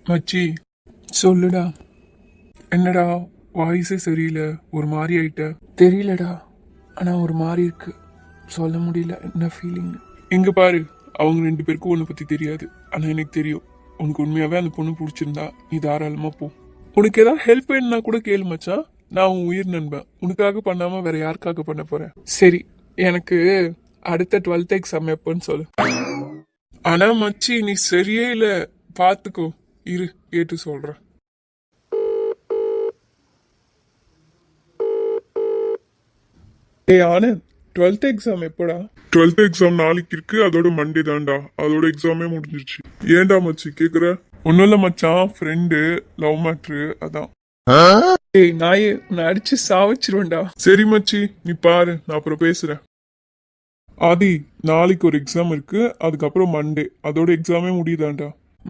மச்சி சொல்லுடா. என்னடா வாய்ஸே சரியில்லை, ஒரு மாதிரி ஆயிட்ட. தெரியலடா, ஆனா ஒரு மாதிரி இருக்கு, சொல்ல முடியல என்ன ஃபீலிங். இங்க பாரு, அவங்க ரெண்டு பேருக்கும் உன்னை பத்தி தெரியாது, ஆனா எனக்கு தெரியும். உனக்கு உண்மையாவே அந்த பொண்ணு பிடிச்சிருந்தா நீ தாராளமா போ. உனக்கு ஏதாவது ஹெல்ப் வேணும்னா கூட கேளு மச்சான், நான் உன் உயிர் நண்பன். உனக்காக பண்ணாம வேற யாருக்காக பண்ண போறேன்? சரி, எனக்கு அடுத்த 12th எக்ஸாம் எப்போன்னு சொல்லு. ஆனா மச்சி நீ சரியே இல்ல, பாத்துக்கோ. இரு, கேட்டு சொல்றேன். ஏய் ஆனந்த், 12th எக்ஸாம் எப்போடா? 12th எக்ஸாம் நாளைக்கு இருக்கு, அதோட மண்டே தான்டா. அதோட எக்ஸாமே முடிஞ்சிருச்சு. ஏன்டா மச்சி கேக்குற? ஒன்னும் இல்ல மச்சான், ஃப்ரெண்டு லவ் மேட்ரு அதான். ஏய் நாயே, உன்னை அடிச்சு சாவச்சிருவேன்டா. சரி மச்சி, நீ பாரு, நான் அப்புறம் பேசுறேன். ஆதி, நாளைக்கு ஒரு எக்ஸாம் இருக்கு, அதுக்கப்புறம் மண்டே, அதோட எக்ஸாமே முடியுதாண்டா.